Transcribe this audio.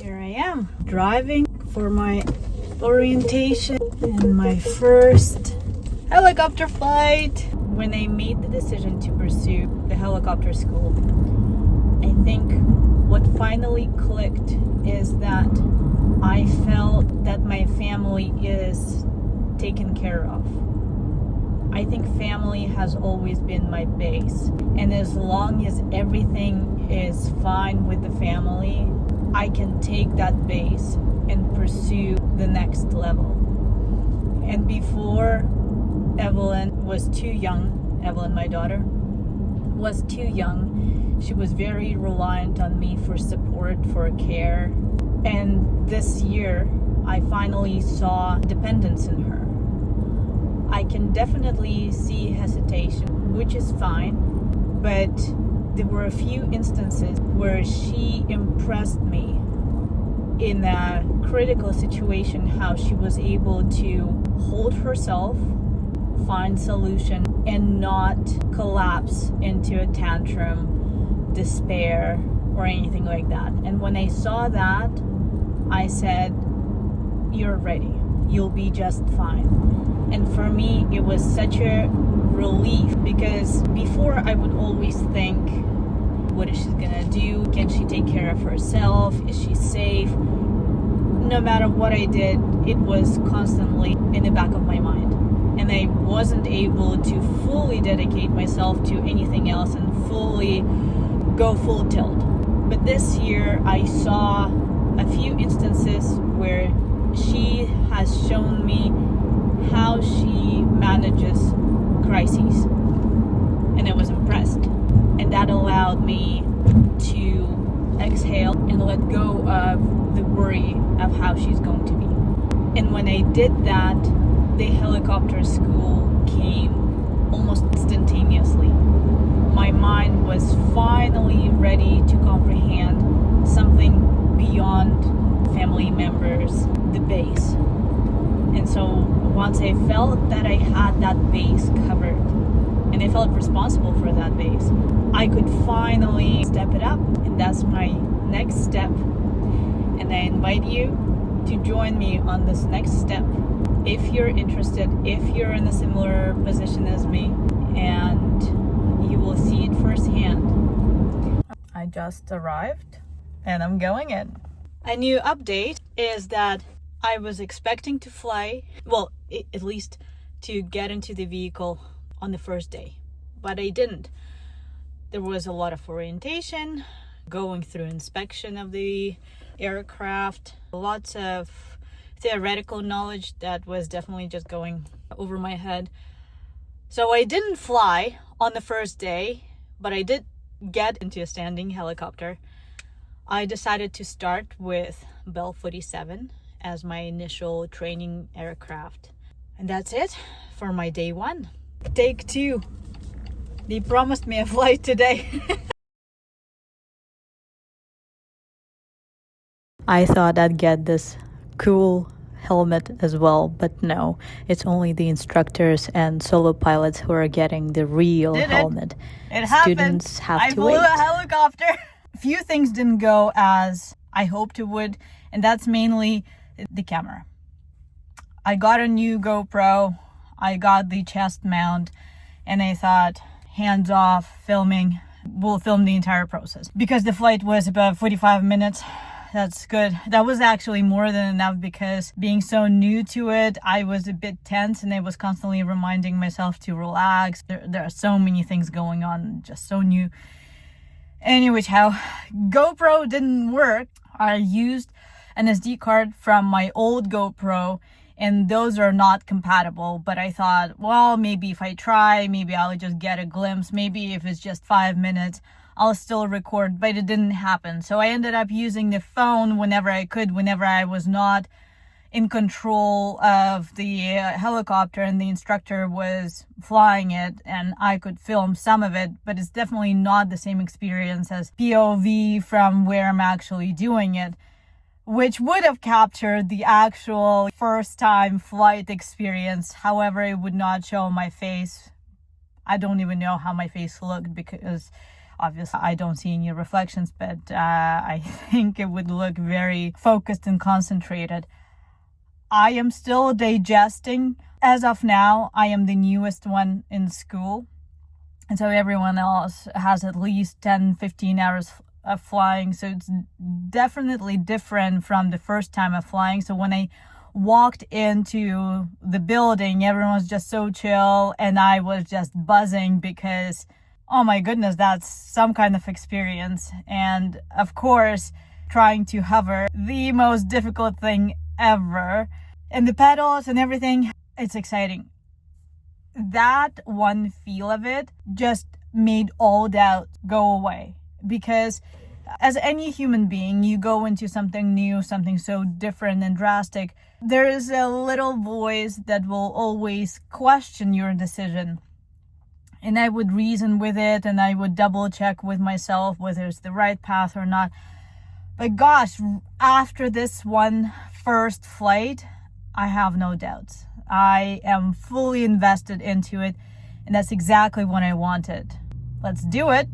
Here I am driving for my orientation and my first helicopter flight. When I made the decision to pursue the helicopter school, I think what finally clicked is that I felt that my family is taken care of. I think family has always been my base, and as long as everything is fine with the family, I can take that base and pursue the next level. And before Evelyn was too young, Evelyn, my daughter, was too young, she was very reliant on me for support, for care. And this year, I finally saw dependence in her. I can definitely see hesitation, which is fine, but there were a few instances where she impressed me in a critical situation, how she was able to hold herself, find solution, and not collapse into a tantrum, despair, or anything like that. And when I saw that, I said, "You're ready. You'll be just fine." And for me, it was such a relief, because before I would always think, what is she gonna do? Can she take care of herself? Is she safe? No matter what I did, it was constantly in the back of my mind. And I wasn't able to fully dedicate myself to anything else and fully go full tilt. But this year, I saw a few instances where she has shown me how she manages crises, and I was impressed. And that allowed me to exhale and let go of the worry of how she's going to be. And when I did that, the helicopter school came almost instantaneously. My mind was finally ready to comprehend something beyond family members, the base. And so once I felt that I had that base covered, and I felt responsible for that base, I could finally step it up. And that's my next step. And I invite you to join me on this next step if you're interested, if you're in a similar position as me, and you will see it firsthand. I just arrived and I'm going in. A new update is that I was expecting to fly, well, at least to get into the vehicle on the first day, but I didn't. There was a lot of orientation, going through inspection of the aircraft, lots of theoretical knowledge that was definitely just going over my head. So I didn't fly on the first day, but I did get into a standing helicopter. I decided to start with Bell 47 as my initial training aircraft. And that's it for my day one. Take two. They promised me a flight today. I thought I'd get this cool helmet as well, but no, it's only the instructors and solo pilots who are getting the real helmet. It Students happened. Have to wait. I flew a helicopter. A few things didn't go as I hoped it would, and that's mainly the camera. I got a new GoPro, I got the chest mount, and I thought, hands off filming, we'll film the entire process. Because the flight was about 45 minutes, that's good. That was actually more than enough, because being so new to it, I was a bit tense and I was constantly reminding myself to relax. There are so many things going on, just so new. Anyhow, GoPro didn't work. I used an SD card from my old GoPro, and those are not compatible. But I thought, well, maybe if I try, maybe I'll just get a glimpse. Maybe if it's just 5 minutes, I'll still record, but it didn't happen. So I ended up using the phone whenever I could, whenever I was not in control of the helicopter and the instructor was flying it, and I could film some of it, but it's definitely not the same experience as POV from where I'm actually doing it, which would have captured the actual first time flight experience. However, it would not show my face. I don't even know how my face looked, because Obviously, I don't see any reflections, but I think it would look very focused and concentrated. I am still digesting. As of now, I am the newest one in school. And so everyone else has at least 10, 15 hours of flying. So it's definitely different from the first time of flying. So when I walked into the building, everyone was just so chill and I was just buzzing because, oh my goodness, that's some kind of experience. And of course, trying to hover, the most difficult thing ever. And the pedals and everything, it's exciting. That one feel of it just made all doubt go away, because as any human being, you go into something new, something so different and drastic, there is a little voice that will always question your decision. And I would reason with it and I would double check with myself whether it's the right path or not. But gosh, after this one first flight, I have no doubts. I am fully invested into it, and that's exactly what I wanted. Let's do it.